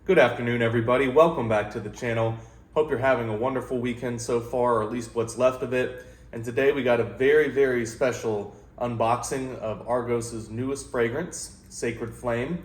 Good afternoon, everybody. Welcome back to the channel. Hope you're having a wonderful weekend so far, or at least what's left of it. And today we got a very special unboxing of Argos's newest fragrance, Sacred Flame.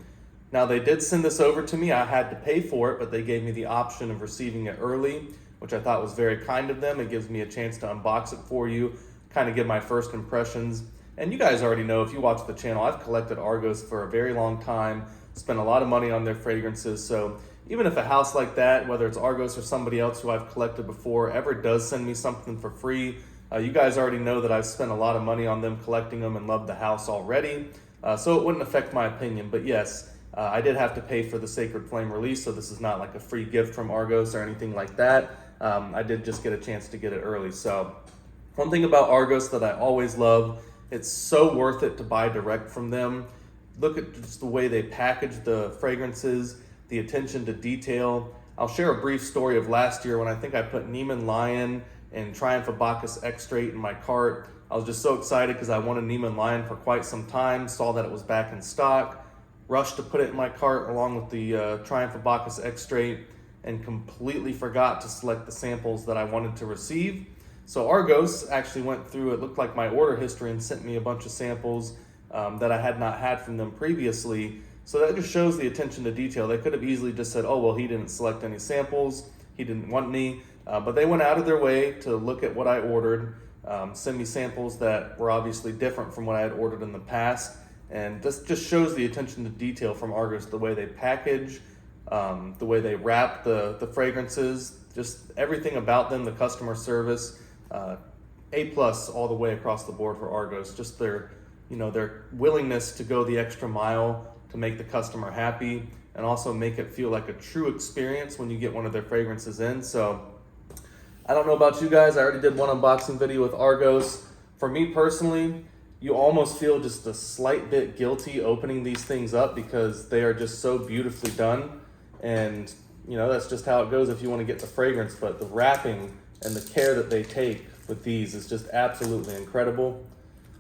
Now, they did send this over to me. I had to pay for it, but they gave me the option of receiving it early, which I thought was very kind of them. It gives me a chance to unbox it for you, kind of give my first impressions. And you guys already know, if you watch the channel, I've collected Argos for a very long time, spent a lot of money on their fragrances. So even if a house like that, whether it's Argos or somebody else who I've collected before, ever does send me something for free, you guys already know that I've spent a lot of money on them, collecting them, and love the house already. So it wouldn't affect my opinion. But yes, I did have to pay for the Sacred Flame release, so this is not like a free gift from Argos or anything like that. I did just get a chance to get it early. So one thing about Argos that I always love, it's so worth it to buy direct from them. Look at just the way they package the fragrances, the attention to detail. I'll share a brief story of last year when I think I put Neiman Lion and Triumph of Bacchus Extrait in my cart. I was just so excited because I wanted Neiman Lion for quite some time, saw that it was back in stock, rushed to put it in my cart along with the Triumph of Bacchus Extrait, and completely forgot to select the samples that I wanted to receive. So Argos actually went through, it looked like my order history, and sent me a bunch of samples that I had not had from them previously. So that just shows the attention to detail. They could have easily just said, oh, well, he didn't select any samples, he didn't want any, but they went out of their way to look at what I ordered, send me samples that were obviously different from what I had ordered in the past, and this just shows the attention to detail from Argos, the way they package, the way they wrap the fragrances, just everything about them, the customer service, A+ all the way across the board for Argos. Just their willingness to go the extra mile to make the customer happy and also make it feel like a true experience when you get one of their fragrances in. So I don't know about you guys, I already did one unboxing video with Argos. For me personally, you almost feel just a slight bit guilty opening these things up because they are just so beautifully done. And that's just how it goes if you want to get the fragrance, but the wrapping and the care that they take with these is just absolutely incredible.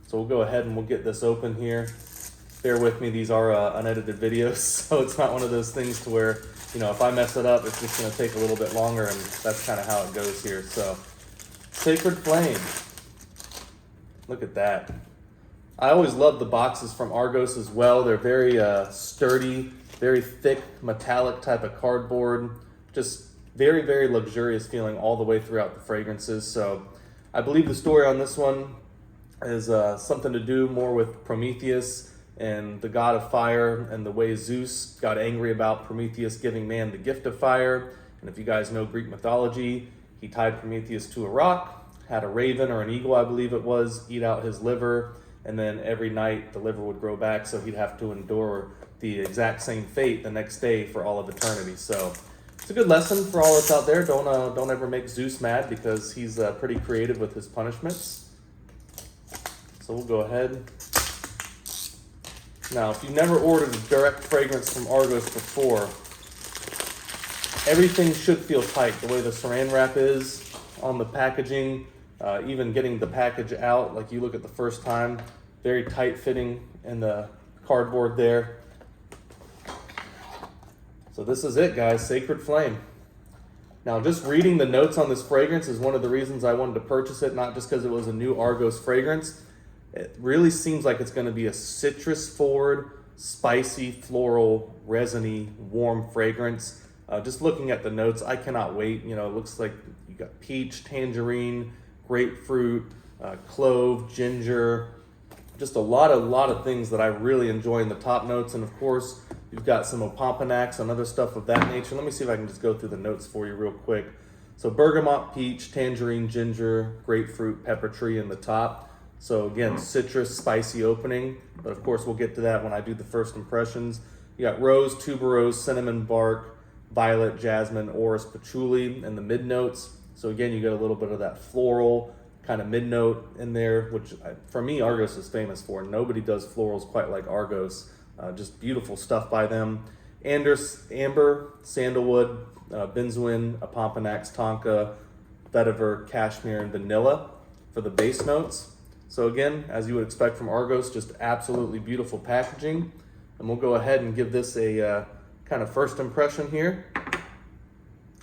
So we'll go ahead and we'll get this open here. Bear with me, these are unedited videos, so it's not one of those things to where, if I mess it up, it's just gonna take a little bit longer, and that's kind of how it goes here. So, Sacred Flame. Look at that. I always love the boxes from Argos as well. They're very sturdy, very thick, metallic type of cardboard. Just very luxurious feeling all the way throughout the fragrances. So, I believe the story on this one is something to do more with Prometheus and the god of fire, and the way Zeus got angry about Prometheus giving man the gift of fire. And if you guys know Greek mythology, he tied Prometheus to a rock, had a raven or an eagle, I believe it was, eat out his liver, and then every night the liver would grow back, so he'd have to endure the exact same fate the next day for all of eternity. So it's a good lesson for all that's out there. Don't ever make Zeus mad, because he's pretty creative with his punishments. So we'll go ahead. Now, if you've never ordered a direct fragrance from Argos before, everything should feel tight. The way the saran wrap is on the packaging, even getting the package out, like you look at the first time, very tight fitting in the cardboard there. So this is it, guys, Sacred Flame. Now, just reading the notes on this fragrance is one of the reasons I wanted to purchase it, not just because it was a new Argos fragrance. It really seems like it's going to be a citrus-forward, spicy, floral, resiny, warm fragrance. Just looking at the notes, I cannot wait. It looks like you got peach, tangerine, grapefruit, clove, ginger, just a lot of things that I really enjoy in the top notes. And of course, you've got some opompanax and other stuff of that nature. Let me see if I can just go through the notes for you real quick. So bergamot, peach, tangerine, ginger, grapefruit, pepper tree in the top. So again, citrus, spicy opening, but of course we'll get to that when I do the first impressions. You got rose, tuberose, cinnamon bark, violet, jasmine, orris, patchouli in the mid notes. So again, you get a little bit of that floral kind of mid note in there, which for me, Argos is famous for. Nobody does florals quite like Argos. Just beautiful stuff by them. Amber, sandalwood, benzoin, opompanax, tonka, vetiver, cashmere, and vanilla for the base notes. So again, as you would expect from Argos, just absolutely beautiful packaging. And we'll go ahead and give this a kind of first impression here.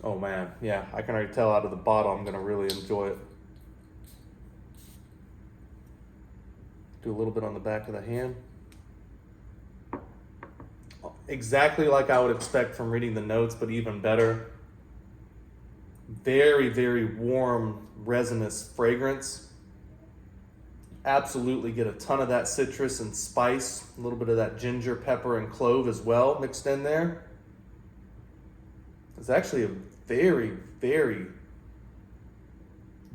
Oh man, yeah, I can already tell out of the bottle I'm gonna really enjoy it. Do a little bit on the back of the hand. Exactly like I would expect from reading the notes, but even better. Very, very warm, resinous fragrance. Absolutely get a ton of that citrus and spice, a little bit of that ginger, pepper, and clove as well mixed in there. It's actually a very, very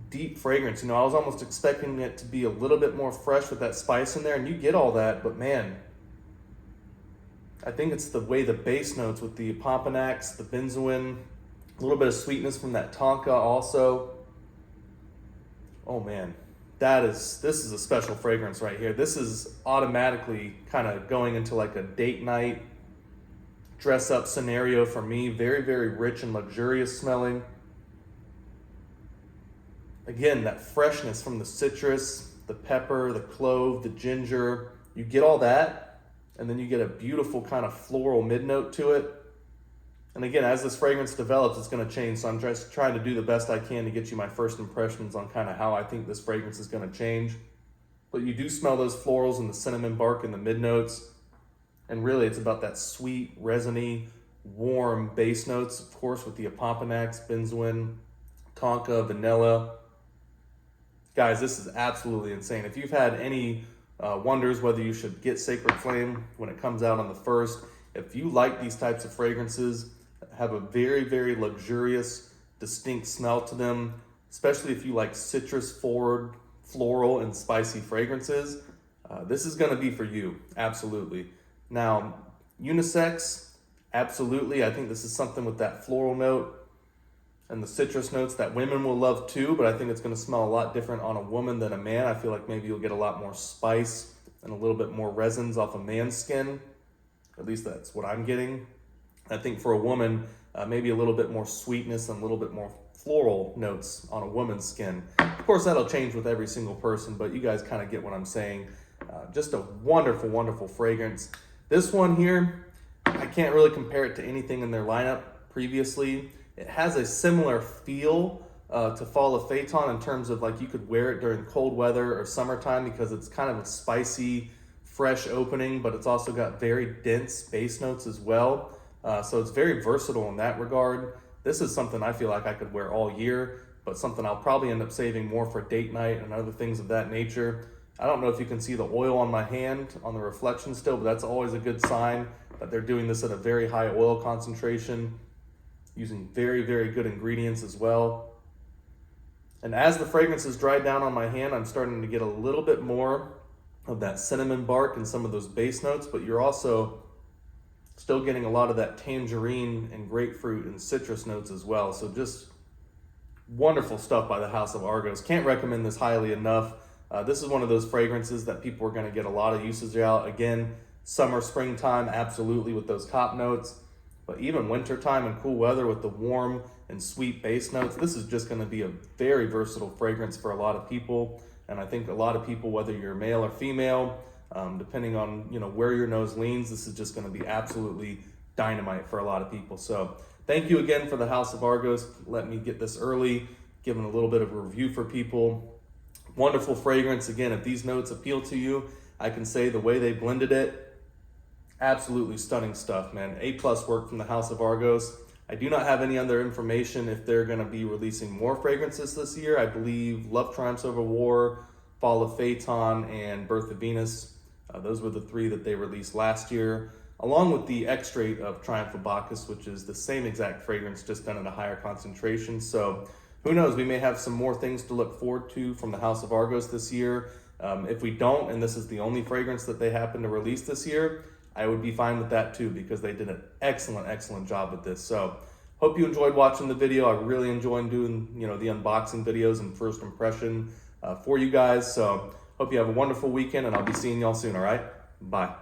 deep fragrance. You know, I was almost expecting it to be a little bit more fresh with that spice in there, and you get all that, but man, I think it's the way the base notes with the Pomponax, the benzoin, a little bit of sweetness from that tonka also. Oh man, this is a special fragrance right here. This is automatically kind of going into like a date night, dress up scenario for me. Very, very rich and luxurious smelling. Again, that freshness from the citrus, the pepper, the clove, the ginger, you get all that. And then you get a beautiful kind of floral mid-note to it. And again, as this fragrance develops, it's going to change. So I'm just trying to do the best I can to get you my first impressions on kind of how I think this fragrance is going to change. But you do smell those florals and the cinnamon bark and the mid-notes. And really, it's about that sweet, resiny, warm base notes, of course, with the Pomponax, benzoin, tonka, vanilla. Guys, this is absolutely insane. If you've had any wonders whether you should get Sacred Flame when it comes out on the 1st. If you like these types of fragrances, have a very, very luxurious, distinct smell to them, especially if you like citrus forward, floral, and spicy fragrances, this is gonna be for you, absolutely. Now, unisex, absolutely. I think this is something with that floral note and the citrus notes that women will love too, but I think it's gonna smell a lot different on a woman than a man. I feel like maybe you'll get a lot more spice and a little bit more resins off a man's skin. At least that's what I'm getting. I think for a woman, maybe a little bit more sweetness and a little bit more floral notes on a woman's skin. Of course, that'll change with every single person, but you guys kind of get what I'm saying. Just a wonderful, wonderful fragrance. This one here, I can't really compare it to anything in their lineup previously. It has a similar feel to Fall of Phaeton in terms of like you could wear it during cold weather or summertime because it's kind of a spicy, fresh opening, but it's also got very dense base notes as well. So it's very versatile in that regard. This is something I feel like I could wear all year, but something I'll probably end up saving more for date night and other things of that nature. I don't know if you can see the oil on my hand on the reflection still, but that's always a good sign that they're doing this at a very high oil concentration, using very, very good ingredients as well. And as the fragrance is dried down on my hand, I'm starting to get a little bit more of that cinnamon bark and some of those base notes, but you're also still getting a lot of that tangerine and grapefruit and citrus notes as well. So just wonderful stuff by the House of Argos. Can't recommend this highly enough. This is one of those fragrances that people are gonna get a lot of usage out. Again, summer, springtime, absolutely with those top notes. But even wintertime and cool weather with the warm and sweet base notes, this is just gonna be a very versatile fragrance for a lot of people. And I think a lot of people, whether you're male or female, depending on where your nose leans, this is just gonna be absolutely dynamite for a lot of people. So thank you again for the House of Argos. Let me get this early, giving a little bit of a review for people. Wonderful fragrance. Again, if these notes appeal to you, I can say the way they blended it, absolutely stunning stuff, man. A+ work from the House of Argos. I do not have any other information if they're going to be releasing more fragrances this year. I believe Love Triumphs Over War, Fall of Phaeton, and Birth of Venus. Those were the 3 that they released last year, along with the extrait of Triumph of Bacchus, which is the same exact fragrance, just done at a higher concentration. So who knows, we may have some more things to look forward to from the House of Argos this year. If we don't, and this is the only fragrance that they happen to release this year, I would be fine with that too, because they did an excellent, excellent job with this. So hope you enjoyed watching the video. I really enjoyed doing, the unboxing videos and first impression for you guys. So hope you have a wonderful weekend, and I'll be seeing y'all soon, all right? Bye.